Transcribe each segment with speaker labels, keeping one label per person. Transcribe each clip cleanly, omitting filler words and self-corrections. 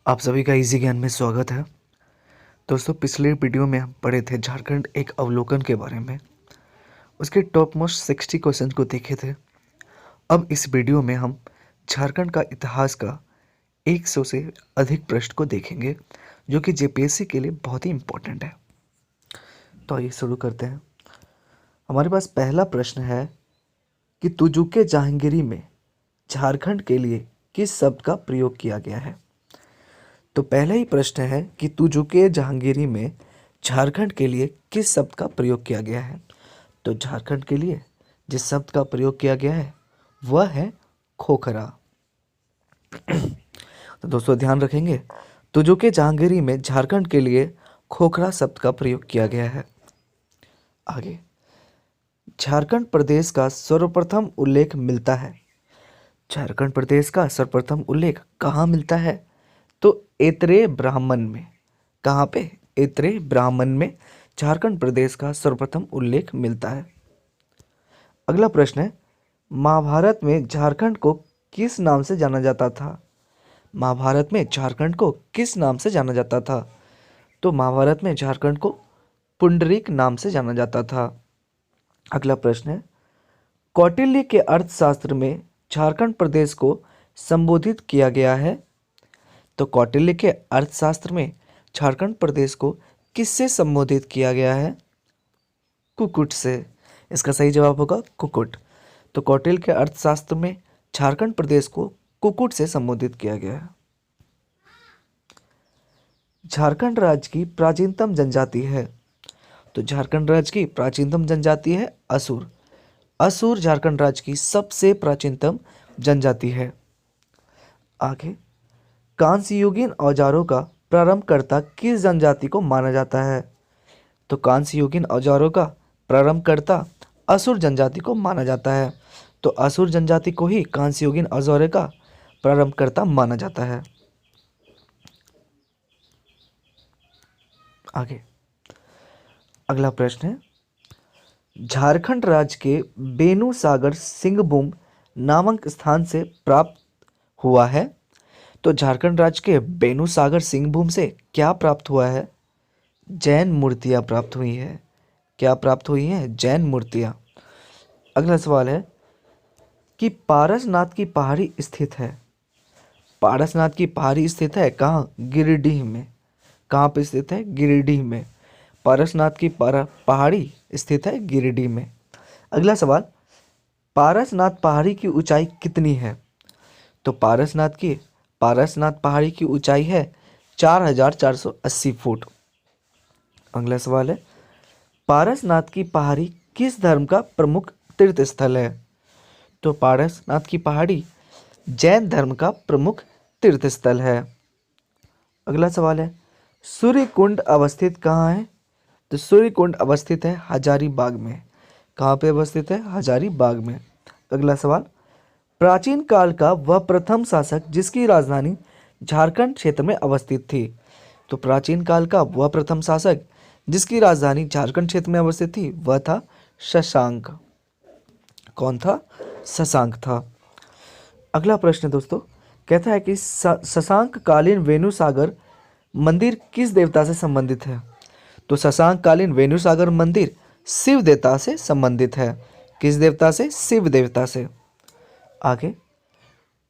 Speaker 1: आप सभी का इजी ज्ञान में स्वागत है। दोस्तों, पिछले वीडियो में हम पढ़े थे झारखंड एक अवलोकन के बारे में। उसके टॉप मोस्ट 60 क्वेश्चन को देखे थे। अब इस वीडियो में हम झारखंड का इतिहास का 100 से अधिक प्रश्न को देखेंगे, जो कि जेपीएससी के लिए बहुत ही इम्पोर्टेंट है। तो आइए शुरू करते हैं। हमारे पास पहला प्रश्न है कि तुजुके जहांगीरी में झारखंड के लिए किस शब्द का प्रयोग किया गया है। तो पहला ही प्रश्न है कि तुजुके जहांगीरी में झारखंड के लिए किस शब्द का प्रयोग किया गया है। तो झारखंड के लिए जिस शब्द का प्रयोग किया गया है वह है खोखरा। तो दोस्तों ध्यान रखेंगे, तुजुके जहांगीरी में झारखंड के लिए खोखरा शब्द का प्रयोग किया गया है। आगे, झारखंड प्रदेश का सर्वप्रथम उल्लेख मिलता है। झारखंड प्रदेश का सर्वप्रथम उल्लेख कहाँ मिलता है? तो ऐतरेय ब्राह्मण में। कहाँ पे? ऐतरेय ब्राह्मण में झारखंड प्रदेश का सर्वप्रथम उल्लेख मिलता है। अगला प्रश्न है, महाभारत में झारखंड को किस नाम से जाना जाता था? महाभारत में झारखंड को किस नाम से जाना जाता था? तो महाभारत में झारखंड को पुंडरीक नाम से जाना जाता था। अगला प्रश्न है, कौटिल्य के अर्थशास्त्र में झारखंड प्रदेश को संबोधित किया गया है। तो कौटिल्य के अर्थशास्त्र में झारखंड प्रदेश को किससे संबोधित किया गया है? कुकुट से। इसका सही जवाब होगा कुकुट। तो कौटिल्य के अर्थशास्त्र में झारखंड प्रदेश को कुकुट से संबोधित किया गया है। झारखंड राज्य की प्राचीनतम जनजाति है। तो झारखंड राज्य की प्राचीनतम जनजाति है असुर। असुर झारखंड राज्य की सबसे प्राचीनतम जनजाति है। आगे, कांस्ययुगीन औजारों का प्रारंभकर्ता किस जनजाति को माना जाता है? तो कांस्ययुगीन औजारों का प्रारंभकर्ता असुर जनजाति को माना जाता है। तो असुर जनजाति को ही कांस्ययुगीन औजारों का प्रारंभकर्ता माना जाता है। आगे, अगला प्रश्न है, झारखंड राज्य के बेनू सागर सिंहभूम नामक स्थान से प्राप्त हुआ है। तो झारखंड राज्य के बेनू सागर सिंहभूम से क्या प्राप्त हुआ है? जैन मूर्तियां प्राप्त हुई है। क्या प्राप्त हुई हैं? जैन मूर्तियां। अगला सवाल है कि पारसनाथ की पहाड़ी स्थित है। पारसनाथ की पहाड़ी स्थित है कहाँ? गिरिडीह में। कहाँ पे स्थित है? गिरिडीह में। पारसनाथ की पहाड़ी स्थित है गिरिडीह में। अगला सवाल, पारसनाथ पहाड़ी की ऊंचाई कितनी है? तो पारसनाथ पहाड़ी की ऊंचाई है 4480 फुट। अगला सवाल है, पारसनाथ की पहाड़ी किस धर्म का प्रमुख तीर्थ स्थल है? तो पारसनाथ की पहाड़ी जैन धर्म का प्रमुख तीर्थ स्थल है। अगला सवाल है, सूर्य कुंड अवस्थित कहाँ है? तो सूर्य कुंड अवस्थित है हजारीबाग में। कहाँ पे अवस्थित है? हजारीबाग में। अगला सवाल, प्राचीन काल का वह प्रथम शासक जिसकी राजधानी झारखंड क्षेत्र में अवस्थित थी। तो प्राचीन काल का वह प्रथम शासक जिसकी राजधानी झारखंड क्षेत्र में अवस्थित थी वह था शशांक। कौन था? शशांक था। अगला प्रश्न दोस्तों कहता है कि शशांक कालीन वेणु सागर मंदिर किस देवता से संबंधित है? तो शशांक कालीन वेणु सागर मंदिर शिव देवता से संबंधित है। किस देवता से? शिव देवता से। आगे,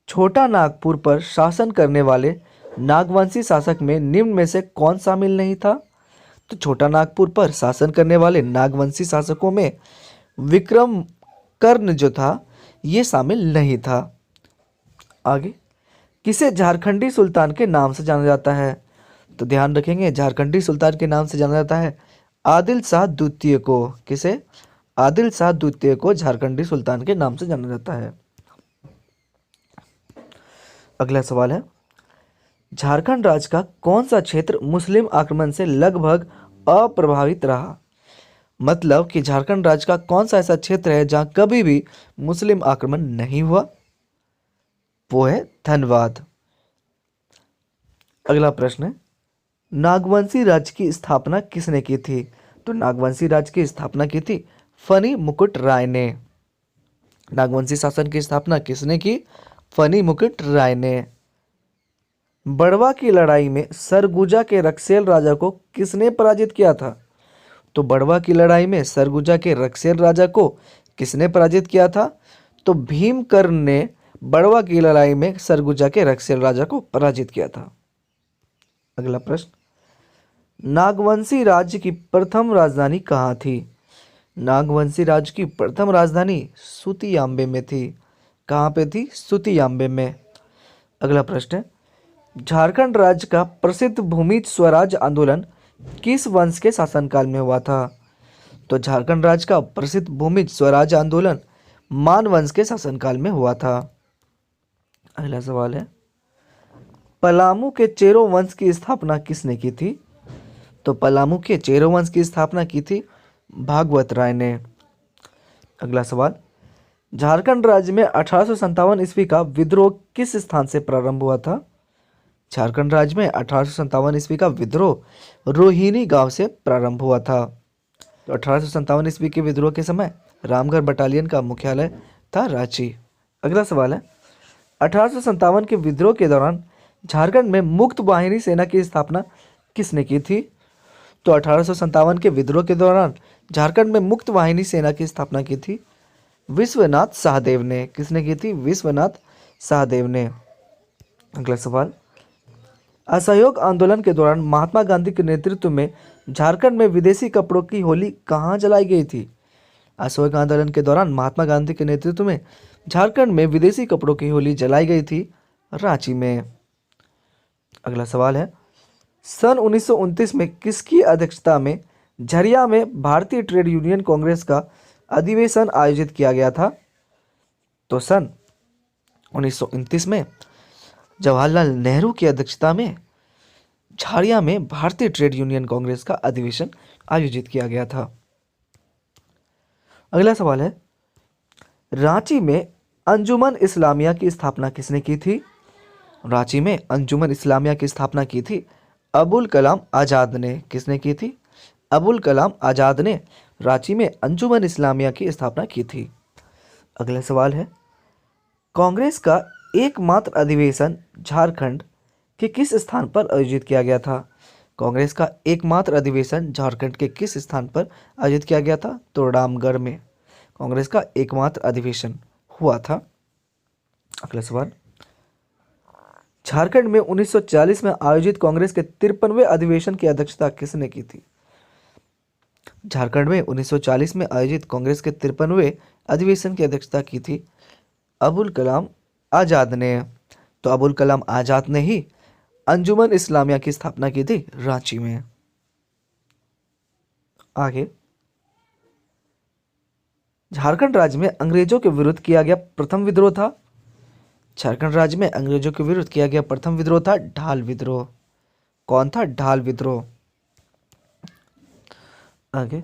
Speaker 1: छोटा नागपुर पर शासन करने वाले नागवंशी शासक में निम्न में से कौन शामिल नहीं था? तो छोटा नागपुर पर शासन करने वाले नागवंशी शासकों में विक्रम कर्ण जो था ये शामिल नहीं था। आगे, किसे झारखंडी सुल्तान के नाम से जाना जाता है? तो ध्यान रखेंगे, झारखंडी सुल्तान के नाम से जाना जाता है आदिल शाह द्वितीय को। किसे? आदिल शाह द्वितीय को झारखंडी सुल्तान के नाम से जाना जाता है। अगला सवाल है, झारखंड राज्य का कौन सा क्षेत्र मुस्लिम आक्रमण से लगभग अप्रभावित रहा? मतलब कि झारखंड राज्य का कौन सा ऐसा क्षेत्र है जहां कभी भी मुस्लिम आक्रमण नहीं हुआ? वो है धनबाद। अगला प्रश्न है, नागवंशी राज्य की स्थापना किसने की थी? तो नागवंशी राज्य की स्थापना की थी फनी मुकुट राय ने। नागवंशी शासन की स्थापना किसने की? फनी मुकुट राय ने। बड़वा की लड़ाई में सरगुजा के रक्सेल राजा को किसने पराजित किया था? तो बड़वा की लड़ाई में सरगुजा के रक्सेल राजा को किसने पराजित किया था? तो भीमकर्ण ने बड़वा की लड़ाई में सरगुजा के रक्सेल राजा को पराजित किया था। अगला प्रश्न, नागवंशी राज्य की प्रथम राजधानी कहाँ थी? नागवंशी राज्य की प्रथम राजधानी सुतियाम्बे में थी। कहाँ पे थी? सुतियाम्बे में। अगला प्रश्न है, झारखंड राज्य का प्रसिद्ध भूमिज स्वराज आंदोलन किस वंश के शासनकाल में हुआ था? तो झारखंड राज्य का प्रसिद्ध भूमिज स्वराज आंदोलन मान वंश के शासनकाल में हुआ था। अगला सवाल है, पलामू के चेरो वंश की स्थापना किसने की थी? तो पलामू के चेरो वंश की स्थापना की थी भागवत राय ने। अगला सवाल, झारखंड राज्य में 1857 ईस्वी का विद्रोह किस स्थान से प्रारंभ हुआ था? झारखंड राज्य में 1857 ईस्वी का विद्रोह रोहिणी गांव से प्रारंभ हुआ था। तो 1857 ईस्वी के विद्रोह के समय रामगढ़ बटालियन का मुख्यालय था रांची। अगला सवाल है, 1857 के विद्रोह के दौरान झारखंड में मुक्त वाहिनी सेना की स्थापना किसने की थी? तो 1857 के विद्रोह के दौरान झारखंड में मुक्त वाहिनी सेना की स्थापना की थी विश्वनाथ सहदेव ने। किसने की थी? विश्वनाथ सहदेव ने। अगला सवाल, असहयोग आंदोलन के दौरान महात्मा गांधी के नेतृत्व में झारखंड में विदेशी कपड़ों की होली कहाँ जलाई गई थी? असहयोग आंदोलन के दौरान महात्मा गांधी के नेतृत्व में झारखंड में विदेशी कपड़ों की होली जलाई गई थी रांची में। अगला सवाल है, सन 1929 में किसकी अध्यक्षता में झरिया में भारतीय ट्रेड यूनियन कांग्रेस का अधिवेशन आयोजित किया गया था? तो सन 1929 में जवाहरलाल नेहरू की अध्यक्षता में झारिया में भारतीय ट्रेड यूनियन कांग्रेस का अधिवेशन आयोजित किया गया था। अगला सवाल है, रांची में अंजुमन इस्लामिया की स्थापना किसने की थी? रांची में अंजुमन इस्लामिया की स्थापना की थी अबुल कलाम आज़ाद ने। किसने की थी? अबुल कलाम आज़ाद ने रांची में अंजुमन इस्लामिया की स्थापना की थी। अगला सवाल है, कांग्रेस का एकमात्र अधिवेशन झारखंड के किस स्थान पर आयोजित किया गया था? कांग्रेस का एकमात्र अधिवेशन झारखंड के किस स्थान पर आयोजित किया गया था? तो रामगढ़ में कांग्रेस का एकमात्र अधिवेशन हुआ था। अगला सवाल, झारखंड में 1940 में आयोजित कांग्रेस के 53वें अधिवेशन की अध्यक्षता किसने की थी? झारखंड में 1940 में आयोजित कांग्रेस के 53वें अधिवेशन की अध्यक्षता की थी अबुल कलाम आज़ाद ने। तो अबुल कलाम आज़ाद ने ही अंजुमन इस्लामिया की स्थापना की थी रांची में। आगे, झारखंड राज्य में अंग्रेजों के विरुद्ध किया गया प्रथम विद्रोह था? झारखंड राज्य में अंग्रेजों के विरुद्ध किया गया प्रथम विद्रोह था ढाल विद्रोह। कौन था? ढाल विद्रोह। आगे,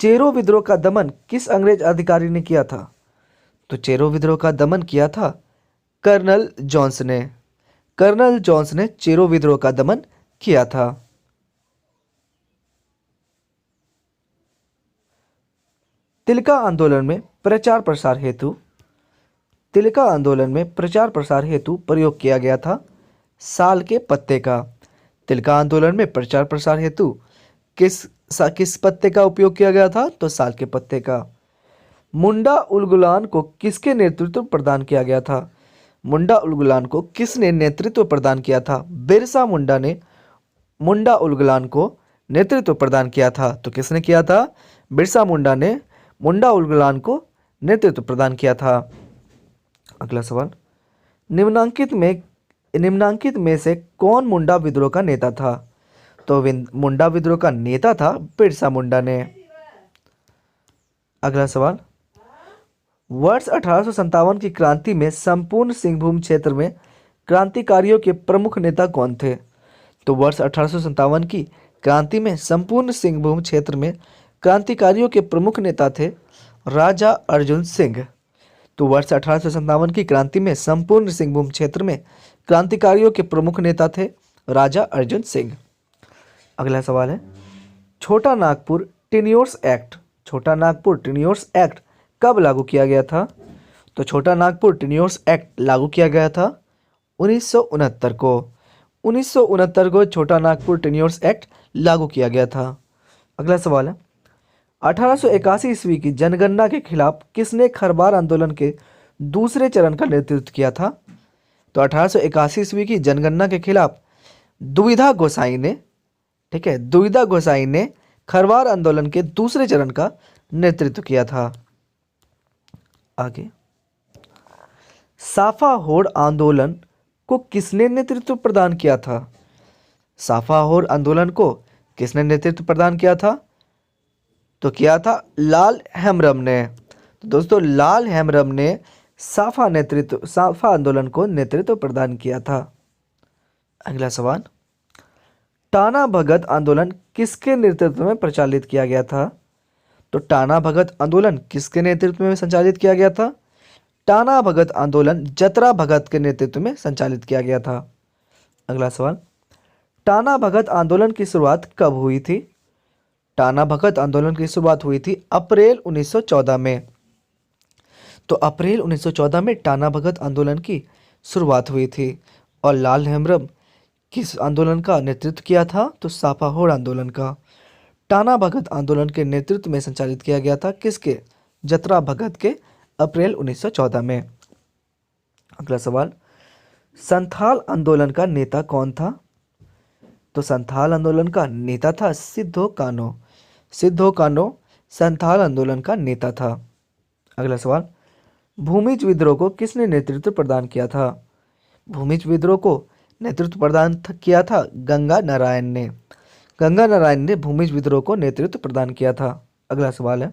Speaker 1: चेरो विद्रोह का दमन किस अंग्रेज अधिकारी ने किया था? तो चेरो विद्रोह का दमन किया था कर्नल जॉन्स ने। कर्नल जॉन्स ने चेरो विद्रोह का दमन किया था। तिलका आंदोलन में प्रचार प्रसार हेतु प्रयोग किया गया था साल के पत्ते का। तिलका आंदोलन में प्रचार प्रसार हेतु किस पत्ते का उपयोग किया गया था? तो साल के पत्ते का। मुंडा उलगुलान को किसके नेतृत्व प्रदान किया गया था? मुंडा उलगुलान को किसने नेतृत्व प्रदान किया था? बिरसा मुंडा ने मुंडा उलगुलान को नेतृत्व प्रदान किया था। तो किसने किया था? बिरसा मुंडा ने मुंडा उलगुलान को नेतृत्व प्रदान किया था। अगला सवाल, निम्नांकित में से कौन मुंडा विद्रोह का नेता था? तो मुंडा विद्रोह का नेता था बिरसा मुंडा ने। अगला सवाल, वर्ष 1857 की क्रांति में संपूर्ण सिंहभूम क्षेत्र में क्रांतिकारियों के प्रमुख नेता कौन थे? तो वर्ष 1857 की क्रांति में संपूर्ण सिंहभूम क्षेत्र में क्रांतिकारियों के प्रमुख नेता थे राजा अर्जुन सिंह। तो वर्ष 1857 की क्रांति में संपूर्ण सिंहभूम क्षेत्र में क्रांतिकारियों के प्रमुख नेता थे राजा अर्जुन सिंह। अगला सवाल है, छोटा नागपुर टेन्योर्स एक्ट कब लागू किया गया था? तो छोटा नागपुर टेन्योर्स एक्ट लागू किया गया था 1969 को 1969 को छोटा नागपुर टेन्योर्स एक्ट लागू किया गया था। अगला सवाल है, 1881 ईस्वी की जनगणना के खिलाफ किसने खरवार आंदोलन के दूसरे चरण का नेतृत्व किया था? तो 1881 ईस्वी की जनगणना के खिलाफ दुविधा गोसाई ने, ठीक है, दुविधा गोसाई ने खरवार आंदोलन के दूसरे चरण का नेतृत्व किया था। आगे, साफा होड़ आंदोलन को किसने नेतृत्व प्रदान किया था? साफा होड़ आंदोलन को किसने नेतृत्व प्रदान किया था? तो किया था लाल हेमरम ने। तो दोस्तों, लाल हेमरम ने साफा आंदोलन को नेतृत्व प्रदान किया था। अगला सवाल, टाना भगत आंदोलन किसके नेतृत्व में प्रचालित किया गया था? तो टाना भगत आंदोलन किसके नेतृत्व में संचालित किया गया था? टाना भगत आंदोलन जतरा भगत के नेतृत्व में संचालित किया गया था। अगला सवाल, टाना भगत आंदोलन की शुरुआत कब हुई थी? टाना भगत आंदोलन की शुरुआत हुई थी अप्रैल 1914 में। तो अप्रैल 1914 में टाना भगत आंदोलन की शुरुआत हुई थी। और लाल हेमरम किस आंदोलन का नेतृत्व किया था? तो साफा होड़ आंदोलन का। टाना भगत आंदोलन के नेतृत्व में संचालित किया गया था किसके? जतरा भगत के, अप्रैल 1914 में। अगला सवाल, संथाल आंदोलन का नेता कौन था? तो संथाल आंदोलन का नेता था सिद्धो कान्हो। सिद्धो कान्हो संथाल आंदोलन का नेता था। अगला सवाल, भूमिज विद्रोह को किसने नेतृत्व प्रदान किया था? भूमिज विद्रोह को नेतृत्व प्रदान किया था गंगा नारायण ने। गंगा नारायण ने भूमिज विद्रोह को नेतृत्व प्रदान किया था। अगला सवाल है,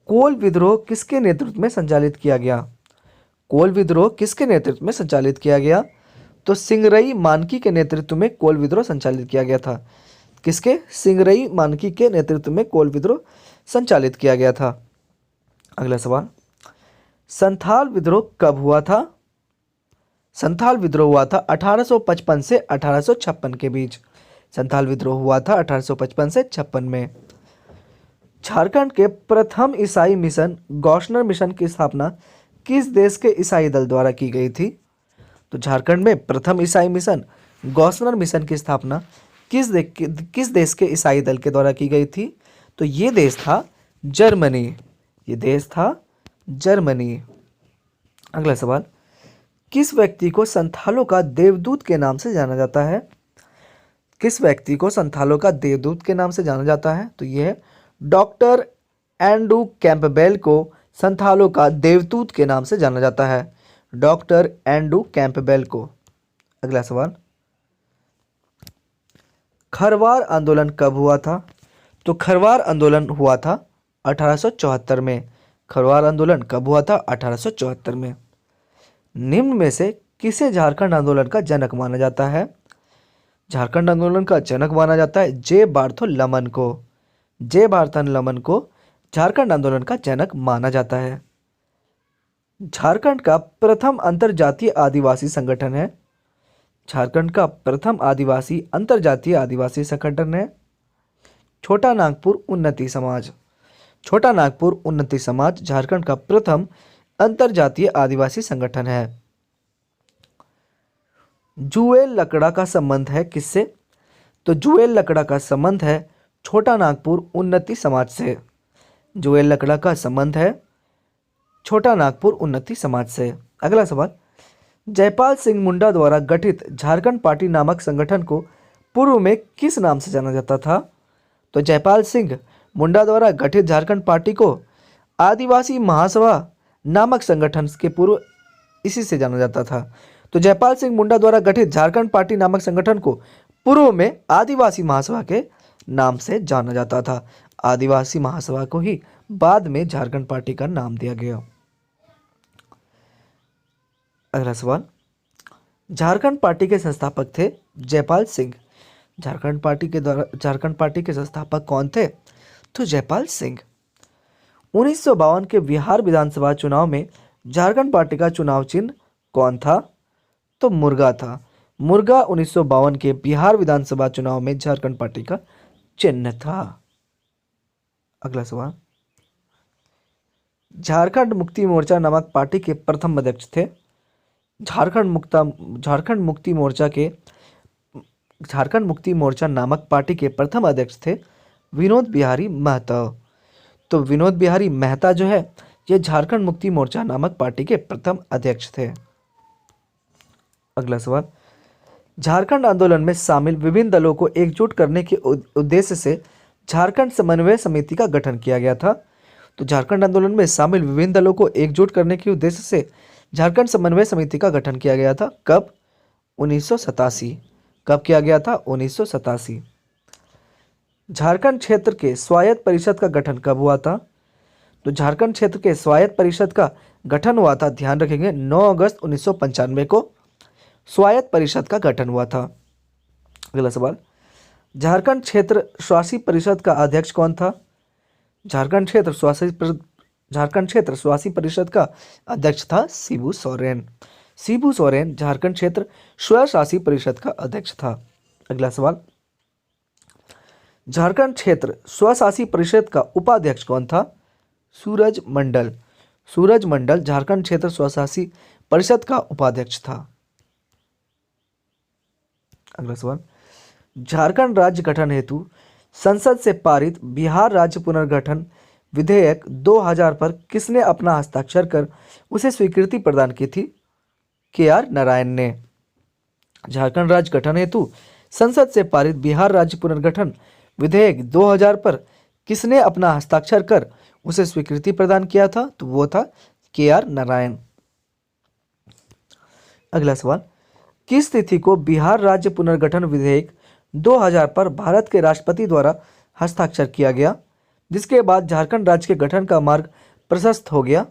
Speaker 1: कोल विद्रोह किसके नेतृत्व में संचालित किया गया? कोल विद्रोह किसके नेतृत्व में संचालित किया गया? तो सिंगरई मानकी के नेतृत्व में कोल विद्रोह संचालित किया गया था। किसके? सिंगरई मानकी के नेतृत्व में कोल विद्रोह संचालित किया गया था। अगला सवाल, संथाल विद्रोह कब हुआ था? संथाल विद्रोह हुआ था 1855 से 1856 के बीच। संथाल विद्रोह हुआ था 1855 से 56 में। झारखंड के प्रथम ईसाई मिशन गौशनर मिशन की स्थापना किस देश के ईसाई दल द्वारा की गई थी? तो झारखंड में प्रथम ईसाई मिशन गौशनर मिशन की स्थापना किस देश के ईसाई दल के द्वारा की गई थी? तो ये देश था जर्मनी। ये देश था जर्मनी। अगला सवाल, किस व्यक्ति को संथालों का देवदूत के नाम से जाना जाता है? किस व्यक्ति को संथालों का देवदूत के नाम से जाना जाता है? तो यह है डॉक्टर एंड्रू कैंपबेल को संथालों का देवदूत के नाम से जाना जाता है। डॉक्टर एंड्रू कैंपबेल को। अगला सवाल, खरवार आंदोलन कब हुआ था? तो खरवार आंदोलन हुआ था 1874 में। खरवार आंदोलन कब हुआ था? 1874 में। निम्न में से किसे झारखंड आंदोलन का जनक माना जाता है? झारखंड आंदोलन का जनक माना जाता है जे बार्थो लमन को। जे बार्थन लमन को झारखंड आंदोलन का जनक माना जाता है। झारखंड का प्रथम अंतरजातीय आदिवासी संगठन है। झारखंड का प्रथम अंतरजातीय आदिवासी संगठन है छोटा नागपुर उन्नति समाज। छोटा नागपुर उन्नति समाज झारखंड का प्रथम अंतरजातीय आदिवासी संगठन है। जुएल लकड़ा का संबंध है किससे? तो जुएल लकड़ा का संबंध है छोटा नागपुर उन्नति समाज से। जुएल लकड़ा का संबंध है छोटा नागपुर उन्नति समाज से। अगला सवाल, जयपाल सिंह मुंडा द्वारा गठित झारखंड पार्टी नामक संगठन को पूर्व में किस नाम से जाना जाता था? तो जयपाल सिंह मुंडा द्वारा गठित झारखंड पार्टी को आदिवासी महासभा नामक संगठन के पूर्व इसी से जाना जाता था। तो जयपाल सिंह मुंडा द्वारा गठित झारखंड पार्टी नामक संगठन को पूर्व में आदिवासी महासभा के नाम से जाना जाता था। आदिवासी महासभा को ही बाद में झारखंड पार्टी का नाम दिया गया। अगला सवाल, झारखंड पार्टी के संस्थापक थे जयपाल सिंह। झारखंड पार्टी के संस्थापक कौन थे? तो जयपाल सिंह। 1952 के बिहार विधानसभा चुनाव में झारखंड पार्टी का चुनाव चिन्ह कौन था? तो मुर्गा था। मुर्गा 1952 के बिहार विधानसभा चुनाव में झारखंड पार्टी का चिन्ह था। अगला सवाल, झारखंड मुक्ति मोर्चा नामक पार्टी के प्रथम अध्यक्ष थे? झारखंड मुक्ता झारखंड मुक्ति मोर्चा के झारखंड मुक्ति मोर्चा नामक पार्टी के प्रथम अध्यक्ष थे विनोद बिहारी महतो। तो विनोद बिहारी मेहता जो है ये झारखंड मुक्ति मोर्चा नामक पार्टी के प्रथम अध्यक्ष थे। अगला सवाल, झारखंड आंदोलन में शामिल विभिन्न दलों को एकजुट करने के उद्देश्य से झारखंड समन्वय समिति का गठन किया गया था। तो झारखंड आंदोलन में शामिल विभिन्न दलों को एकजुट करने के उद्देश्य से झारखंड समन्वय समिति का गठन किया गया था। कब? 1987। कब किया गया था? 1987। झारखंड क्षेत्र के स्वायत्त परिषद का गठन कब हुआ था? तो झारखंड क्षेत्र के स्वायत्त परिषद का गठन हुआ था, ध्यान रखेंगे, 9 अगस्त 1995 को स्वायत्त परिषद का गठन हुआ था। अगला सवाल, झारखंड क्षेत्र स्वासी परिषद का अध्यक्ष कौन था? झारखंड क्षेत्र स्वासी परिषद का अध्यक्ष था शिबू सोरेन। शिबू सोरेन झारखंड क्षेत्र स्वशासी परिषद का अध्यक्ष था। अगला सवाल, झारखंड क्षेत्र स्वशासी परिषद का उपाध्यक्ष कौन था? सूरज मंडल। सूरज मंडल झारखंड क्षेत्र स्वशासी परिषद का उपाध्यक्ष था। अगला सवाल, झारखंड राज्य गठन हेतु संसद से पारित बिहार राज्य पुनर्गठन विधेयक 2000 पर किसने अपना हस्ताक्षर कर उसे स्वीकृति प्रदान की थी? KR नारायण ने। झारखंड राज्य गठन हेतु संसद से पारित बिहार राज्य पुनर्गठन विधेयक 2000 पर किसने अपना हस्ताक्षर कर उसे स्वीकृति प्रदान किया था? तो वो था KR नारायण। अगला सवाल, किस तिथि को बिहार राज्य पुनर्गठन विधेयक 2000 पर भारत के राष्ट्रपति द्वारा हस्ताक्षर किया गया, जिसके बाद झारखंड राज्य के गठन का मार्ग प्रशस्त हो गया?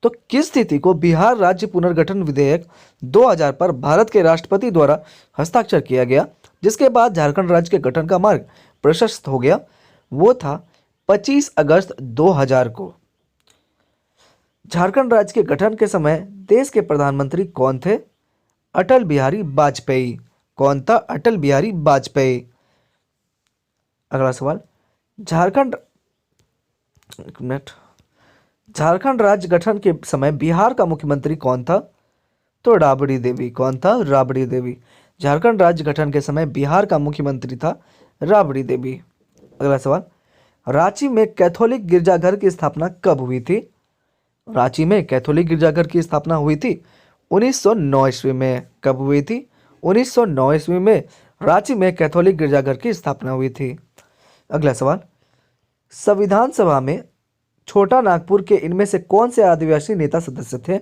Speaker 1: तो किस तिथि को बिहार राज्य पुनर्गठन विधेयक 2000 पर भारत के राष्ट्रपति द्वारा हस्ताक्षर किया गया, जिसके बाद झारखंड राज्य के गठन का मार्ग प्रशस्त हो गया? वो था 25 अगस्त 2000 को। झारखंड राज्य के गठन के समय देश के प्रधानमंत्री कौन थे? अटल बिहारी वाजपेयी। कौन था? अटल बिहारी वाजपेयी। अगला सवाल, झारखंड राज्य गठन के समय बिहार का मुख्यमंत्री कौन था? तो राबड़ी देवी। कौन था? राबड़ी देवी। झारखंड राज्य गठन के समय बिहार का मुख्यमंत्री था राबड़ी देवी। अगला सवाल, रांची में कैथोलिक गिरजाघर की स्थापना कब हुई थी? रांची में कैथोलिक गिरजाघर की स्थापना हुई थी 1909 ईस्वी में। कब हुई थी? 1909 ईस्वी में रांची में कैथोलिक गिरजाघर की स्थापना हुई थी। अगला सवाल, संविधान सभा में छोटा नागपुर के इनमें से कौन से आदिवासी नेता सदस्य थे?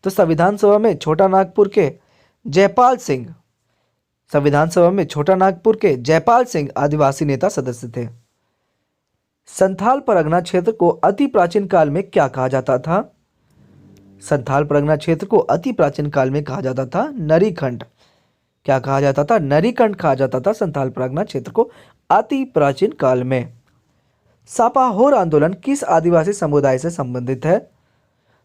Speaker 1: तो संविधान सभा में छोटा नागपुर के जयपाल सिंह आदिवासी नेता सदस्य थे। संथाल परगना क्षेत्र को अति प्राचीन काल में क्या कहा जाता था? संथाल परगना क्षेत्र को अति प्राचीन काल में कहा जाता था नरीखंड। क्या कहा जाता था? नरीखंड कहा जाता था संथाल परगना क्षेत्र को अति प्राचीन काल में। सापाहोर आंदोलन किस आदिवासी समुदाय से संबंधित है?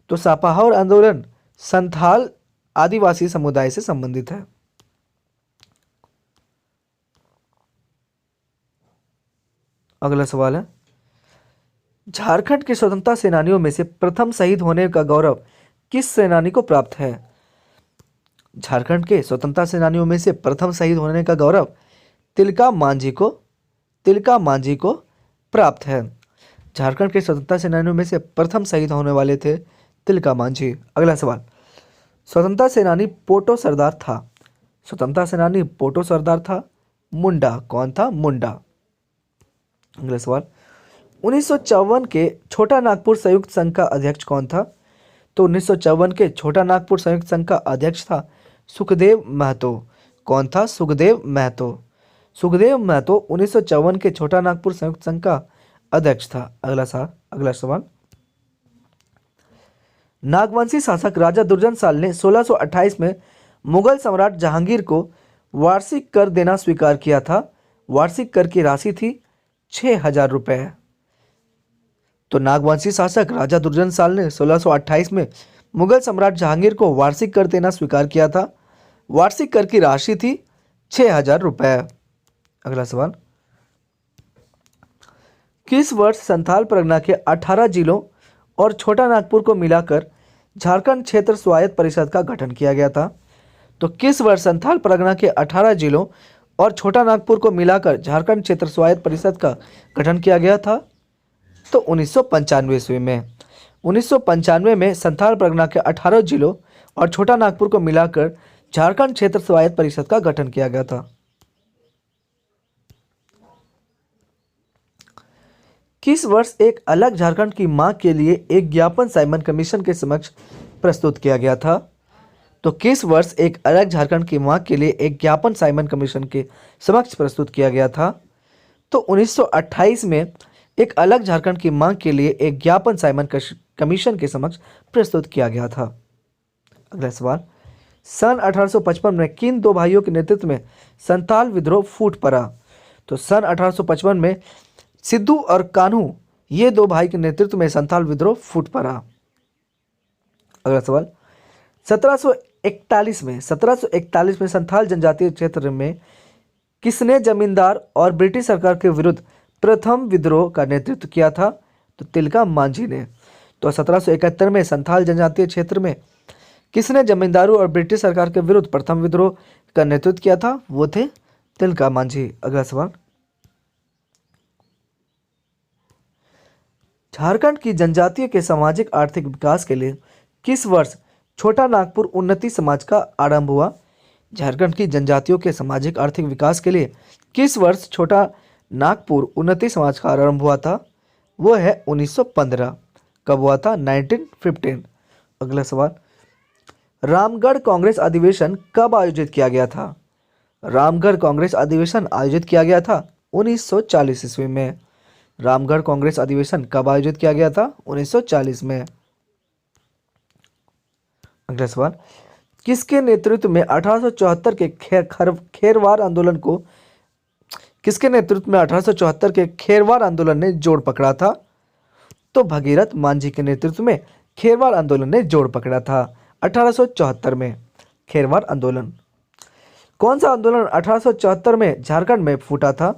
Speaker 1: तो सापाहोर आंदोलन संथाल आदिवासी समुदाय से संबंधित है। अगला सवाल है, झारखंड के स्वतंत्रता सेनानियों में से प्रथम शहीद होने का गौरव किस सेनानी को प्राप्त है? झारखंड के स्वतंत्रता सेनानियों में से प्रथम शहीद होने का गौरव तिलका मांझी को प्राप्त है। झारखंड के स्वतंत्रता सेनानियों में से प्रथम शहीद होने वाले थे तिलका मांझी। अगला सवाल, स्वतंत्रता सेनानी पोटो सरदार था मुंडा। कौन था? मुंडा। अगला सवाल, 1954 के छोटा नागपुर संयुक्त संघ का अध्यक्ष कौन था? तो 1954 के छोटा नागपुर संयुक्त संघ का अध्यक्ष था सुखदेव महतो। कौन था? सुखदेव महतो। 1954 के छोटा नागपुर संयुक्त संघ का अध्यक्ष था। अगला सवाल, नागवंशी शासक राजा दुर्जनशाल ने 1628 में मुगल सम्राट जहांगीर को वार्षिक कर देना स्वीकार किया था। वार्षिक कर की राशि थी 6000 रुपए। तो नागवंशी शासक राजा दुर्जनशाल ने 1628 में मुगल सम्राट जहांगीर को वार्षिक कर देना स्वीकार किया था। वार्षिक कर की राशि थी 6000 रुपए। अगला सवाल, किस वर्ष संथाल परगना के 18 जिलों और छोटा नागपुर को मिलाकर झारखंड क्षेत्र स्वायत्त परिषद का गठन किया गया था? तो किस वर्ष संथाल परगना के 18 जिलों और छोटा नागपुर को मिलाकर झारखंड क्षेत्र स्वायत्त परिषद का गठन किया गया था? तो 1995 ईस्वी में। 1995 में संथाल परगना के 18 जिलों और छोटा नागपुर को मिलाकर झारखंड क्षेत्र स्वायत्त परिषद का गठन किया गया था। किस वर्ष एक अलग झारखंड की मांग के लिए एक ज्ञापन साइमन कमीशन के समक्ष प्रस्तुत किया गया था? तो किस वर्ष एक अलग झारखंड की मांग के लिए एक ज्ञापन साइमन कमीशन के समक्ष प्रस्तुत किया गया था? तो 1928 में एक अलग झारखंड की मांग के लिए एक ज्ञापन साइमन कमीशन के समक्ष प्रस्तुत किया गया था। अगला सवाल, सन 1855 में किन दो भाइयों के नेतृत्व में संथाल विद्रोह फूट पड़ा? तो सन 1855 में सिद्धू और कान्हू, ये दो भाई के नेतृत्व में संथाल विद्रोह फूट पड़ा। अगला सवाल, 1741 में संथाल जनजातीय क्षेत्र में किसने जमींदार और ब्रिटिश सरकार के विरुद्ध प्रथम विद्रोह का नेतृत्व किया था? तो तिलका मांझी ने। तो 1771 में संथाल जनजातीय क्षेत्र में किसने जमींदारों और ब्रिटिश सरकार के विरुद्ध प्रथम विद्रोह का नेतृत्व किया था? वो थे तिलका मांझी। अगला सवाल, झारखंड की जनजातियों के सामाजिक आर्थिक विकास के लिए किस वर्ष छोटा नागपुर उन्नति समाज का आरंभ हुआ? झारखंड की जनजातियों के सामाजिक आर्थिक विकास के लिए किस वर्ष छोटा नागपुर उन्नति समाज का आरंभ हुआ था? वो है 1915। कब हुआ था? 1915। अगला सवाल, रामगढ़ कांग्रेस अधिवेशन कब आयोजित किया गया था? रामगढ़ कांग्रेस अधिवेशन आयोजित किया गया था 1940 ईस्वी में। रामगढ़ कांग्रेस अधिवेशन कब आयोजित किया गया था? 1940 में। अगला सवाल, किसके नेतृत्व में 1874 के खेरवार आंदोलन को के खेरवार आंदोलन ने जोड़ पकड़ा था? तो भगीरथ मांझी के नेतृत्व में खेरवार आंदोलन ने जोड़ पकड़ा था 1874 में। खेरवार आंदोलन, कौन सा आंदोलन 1874 में झारखंड में फूटा था?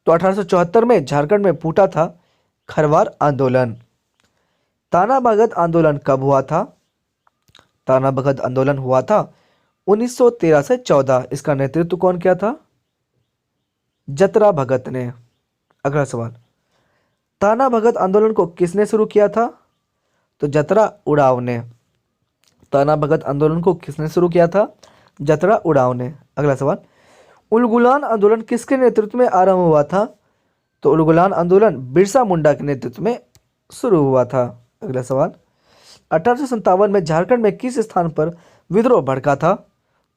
Speaker 1: तो 1874 में झारखंड में फूटा था खरवार आंदोलन। ताना भगत आंदोलन कब हुआ था? ताना भगत आंदोलन हुआ था 1913 से 14। इसका नेतृत्व कौन किया था? जतरा भगत ने। अगला सवाल, ताना भगत आंदोलन को किसने शुरू किया था? तो जतरा उड़ाव ने। ताना भगत आंदोलन को किसने शुरू किया था? जतरा उड़ाव ने। अगला सवाल, उलगुलान आंदोलन किसके नेतृत्व में आरंभ हुआ था? तो उलगुलान आंदोलन बिरसा मुंडा के नेतृत्व में शुरू हुआ था। अगला सवाल, 1857 में झारखंड में किस स्थान पर विद्रोह भड़का था?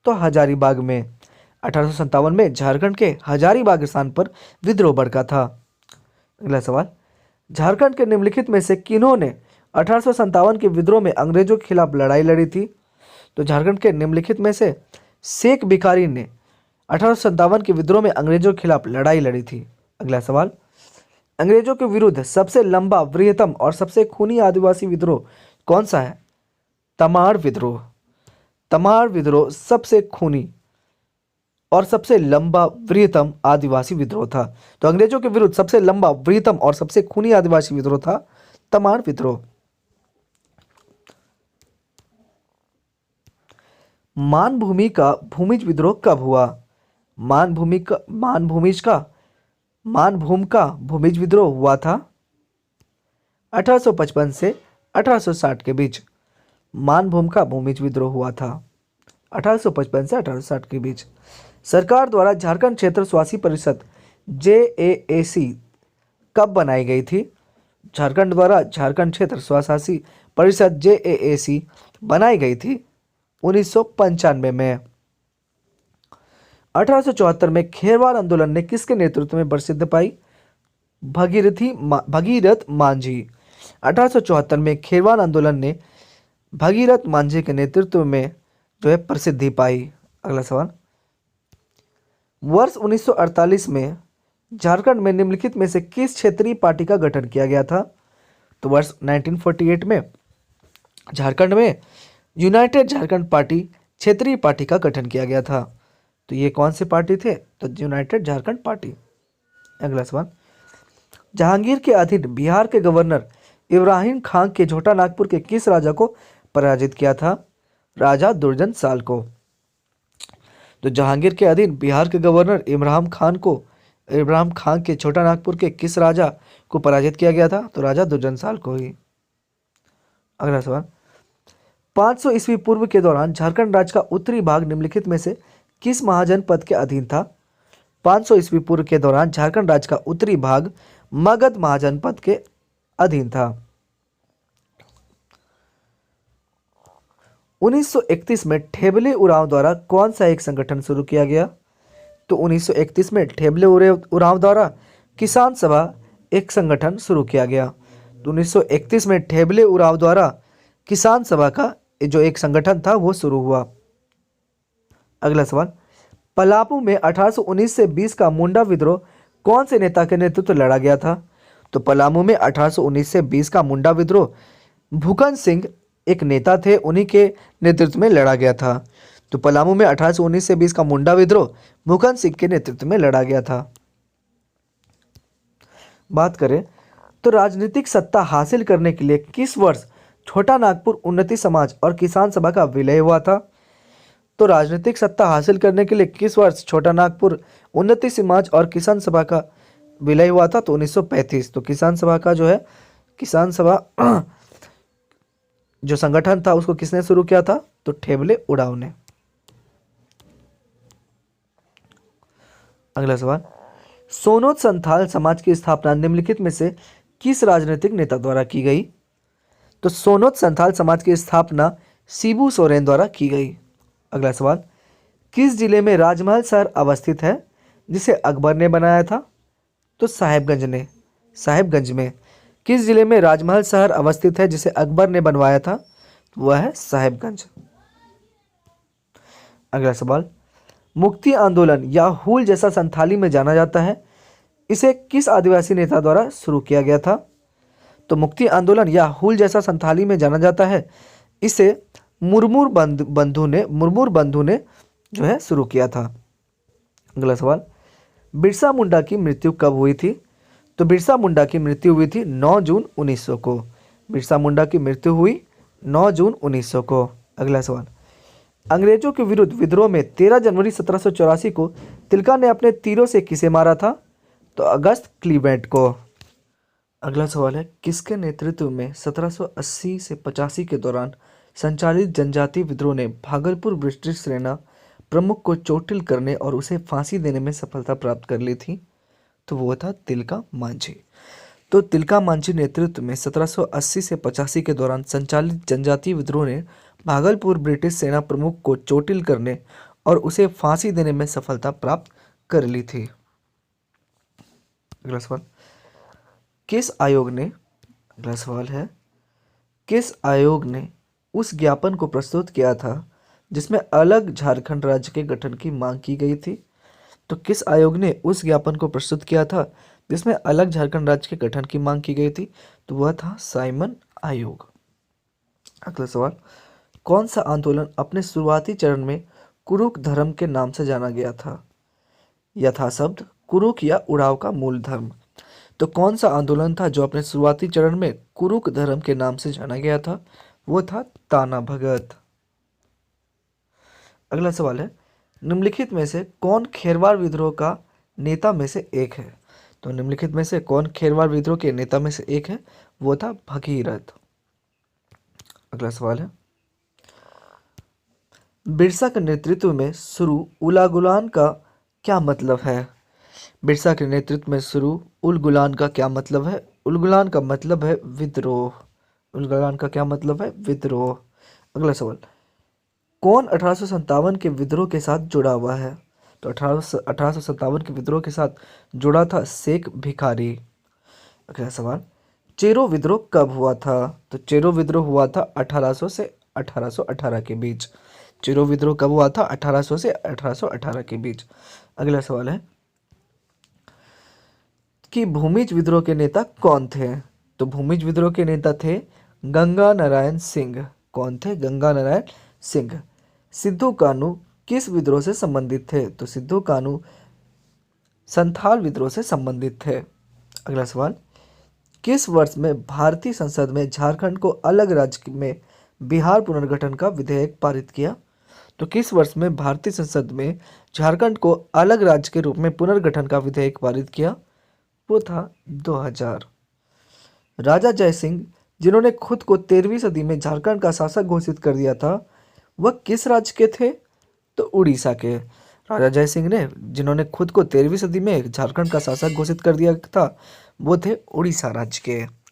Speaker 1: तो हजारीबाग में। 1857 में झारखंड के हजारीबाग स्थान पर विद्रोह भड़का था। अगला सवाल, झारखंड के निम्नलिखित में से किन्होंने 1857 के विद्रोह में अंग्रेजों के खिलाफ लड़ाई लड़ी थी? तो झारखंड के निम्नलिखित में से शेख भिखारी ने 1857 के विद्रोह में अंग्रेजों के खिलाफ लड़ाई लड़ी थी। अगला सवाल, अंग्रेजों के विरुद्ध सबसे लंबा, वृहत्तम और सबसे खूनी आदिवासी विद्रोह कौन सा है? तमाड़ विद्रोह। तमाड़ विद्रोह सबसे खूनी और सबसे लंबा, वृहत्तम आदिवासी विद्रोह था। तो अंग्रेजों के विरुद्ध सबसे लंबा, वृहत्तम और सबसे खूनी आदिवासी विद्रोह था तमाड़ विद्रोह। मानभूमि का भूमिज विद्रोह कब हुआ? मानभूमि का भूमिज विद्रोह हुआ था 1855 से 1860 के बीच। मानभूम का भूमिज विद्रोह हुआ था 1855 से 1860 के बीच। सरकार द्वारा झारखंड क्षेत्र स्वासी परिषद JAAC कब बनाई गई थी? झारखंड द्वारा झारखंड क्षेत्र स्वशासी परिषद JAAC बनाई गई थी 1995 में। 1874 में खेरवार आंदोलन ने किसके नेतृत्व में प्रसिद्ध पाई? भगीरथ मांझी। 1874 में खेरवार आंदोलन ने भगीरथ मांझी के नेतृत्व में जो है प्रसिद्धि पाई। अगला सवाल, वर्ष 1948 में झारखंड में निम्नलिखित में से किस क्षेत्रीय पार्टी का गठन किया गया था? तो वर्ष 1948 में झारखंड में यूनाइटेड झारखंड पार्टी क्षेत्रीय पार्टी का गठन किया गया था। तो ये कौन से पार्टी थे? तो यूनाइटेड झारखंड पार्टी। अगला सवाल, जहांगीर के अधीन बिहार के गवर्नर इब्राहिम खान के छोटा नागपुर के किस राजा को पराजित किया था? राजा दुर्जन साल को। तो जहांगीर के अधीन बिहार के गवर्नर इब्राहिम खान के छोटा नागपुर के किस राजा को पराजित किया गया था? तो राजा दुर्जन साल को ही। अगला सवाल, 500 ईस्वी पूर्व के दौरान झारखंड राज्य का उत्तरी भाग निम्नलिखित में से किस महाजनपद के अधीन था? 500 ईस्वी पूर्व के दौरान झारखंड राज्य का उत्तरी भाग मगध महाजनपद के अधीन था। 1931 में ठेबले उरांव द्वारा कौन सा एक संगठन शुरू किया गया? तो 1931 में ठेबले उरांव द्वारा किसान सभा एक संगठन शुरू किया गया। तो 1931 में ठेबले उरांव द्वारा किसान सभा का जो एक संगठन था वो शुरू हुआ। अगला सवाल, पलामू में 1819 से 20 का मुंडा विद्रोह कौन से नेता के नेतृत्व लड़ा गया था? तो पलामू में 1819 से 20 का मुंडा विद्रोह भूकन सिंह एक नेता थे, उन्हीं के नेतृत्व में लड़ा गया था। तो पलामू में 1819 से 20 का मुंडा विद्रोह भूकन सिंह के नेतृत्व में लड़ा गया था। बात करें तो राजनीतिक सत्ता हासिल करने के लिए किस वर्ष छोटा नागपुर उन्नति समाज और किसान सभा का विलय हुआ था? तो राजनीतिक सत्ता हासिल करने के लिए किस वर्ष छोटा नागपुर उन्नति समाज और किसान सभा का विलय हुआ था? तो 1935। तो किसान सभा का जो है किसान सभा जो संगठन था उसको किसने शुरू किया था? तो ठेबले उरांव ने। अगला सवाल, सोनोत संथाल समाज की स्थापना निम्नलिखित में से किस राजनीतिक नेता द्वारा की गई? तो सोनोत संथाल समाज की स्थापना शिबू सोरेन द्वारा की गई। अगला सवाल, किस जिले में राजमहल शहर अवस्थित है जिसे अकबर ने बनाया था? तो साहेबगंज में। किस जिले में राजमहल शहर अवस्थित है जिसे अकबर ने बनवाया था? तो वह है साहेबगंज। अगला सवाल, मुक्ति आंदोलन या हूल जैसा संथाली में जाना जाता है, इसे किस आदिवासी नेता द्वारा शुरू किया गया था? तो मुक्ति आंदोलन या हूल जैसा संथाली में जाना जाता है, इसे मुर्मूर बंधु ने जो है शुरू किया था। अगला सवाल, बिरसा मुंडा की मृत्यु कब हुई थी? तो बिरसा मुंडा की मृत्यु हुई थी 9 जून 1900 को। बिरसा मुंडा की मृत्यु हुई 9 जून 1900 को। अगला सवाल, अंग्रेजों के विरुद्ध विद्रोह में 13 जनवरी 1784 को तिलका ने अपने तीरों से किसे मारा था? तो अगस्त क्लीवेंट को। अगला सवाल है, किसके नेतृत्व में 1780 से 85 के दौरान संचालित जनजातीय विद्रोह ने भागलपुर ब्रिटिश सेना प्रमुख को चोटिल करने और उसे फांसी देने में सफलता प्राप्त कर ली थी? तो वो था तिलका मांझी। तो तिलका मांझी नेतृत्व में 1780 से 85 के दौरान संचालित जनजातीय विद्रोह ने भागलपुर ब्रिटिश सेना प्रमुख को चोटिल करने और उसे फांसी देने में सफलता प्राप्त कर ली थी। अगला सवाल, अगला सवाल है, किस आयोग ने उस ज्ञापन को प्रस्तुत किया था जिसमें अलग झारखंड राज्य के गठन की मांग की गई थी? तो किस आयोग ने उस ज्ञापन को प्रस्तुत किया था जिसमें अलग झारखंड राज्य के गठन की मांग की गई थी? तो वह था साइमन आयोग। अगला सवाल, कौन सा आंदोलन अपने शुरुआती चरण में कुरुक धर्म के नाम से जाना गया था? यथाशब्द कुरुक या उड़ाव का मूल धर्म। तो कौन सा आंदोलन था जो अपने शुरुआती चरण में कुरुक धर्म के नाम से जाना गया था? वो था ताना भगत। अगला सवाल है, निम्नलिखित में से कौन खेरवार विद्रोह का नेता में से एक है? तो निम्नलिखित में से कौन खेरवार विद्रोह के नेता में से एक है? वो था भगीरथ। अगला सवाल है, बिरसा के नेतृत्व में शुरू उलागुलान का क्या मतलब है? बिरसा के नेतृत्व में शुरू उलगुलान का क्या मतलब है? उलगुलान का मतलब है विद्रोह। उलगुलान का क्या मतलब है? विद्रोह। अगला सवाल, कौन 1857 के विद्रोह के साथ जुड़ा हुआ है? तो 1857 के विद्रोह के साथ जुड़ा था शेख भिखारी। अगला सवाल, चेरो विद्रोह कब हुआ था? तो चेरो विद्रोह हुआ था 1800 से 1818 के बीच। चेरो विद्रोह कब हुआ था? 1800 से 1818 के बीच। अगला सवाल है कि भूमिज विद्रोह के नेता कौन थे? तो भूमिज विद्रोह के नेता थे गंगा नारायण सिंह। कौन थे? गंगा नारायण सिंह। सिद्धू कान्हू किस विद्रोह से संबंधित थे? तो सिद्धू कान्हू संथाल विद्रोह से संबंधित थे। अगला सवाल, किस वर्ष में भारतीय संसद में झारखंड को अलग राज्य में बिहार पुनर्गठन का विधेयक पारित किया? तो किस वर्ष में भारतीय संसद में झारखंड को अलग राज्य के रूप में पुनर्गठन का विधेयक पारित किया? वो था 2000। राजा जयसिंह, जिन्होंने खुद को 13वीं सदी में झारखंड का शासक घोषित कर दिया था, वह किस राज्य के थे? तो उड़ीसा के। राजा जयसिंह ने जिन्होंने खुद को 13वीं सदी में झारखंड का शासक घोषित कर दिया था, वो थे उड़ीसा राज्य के।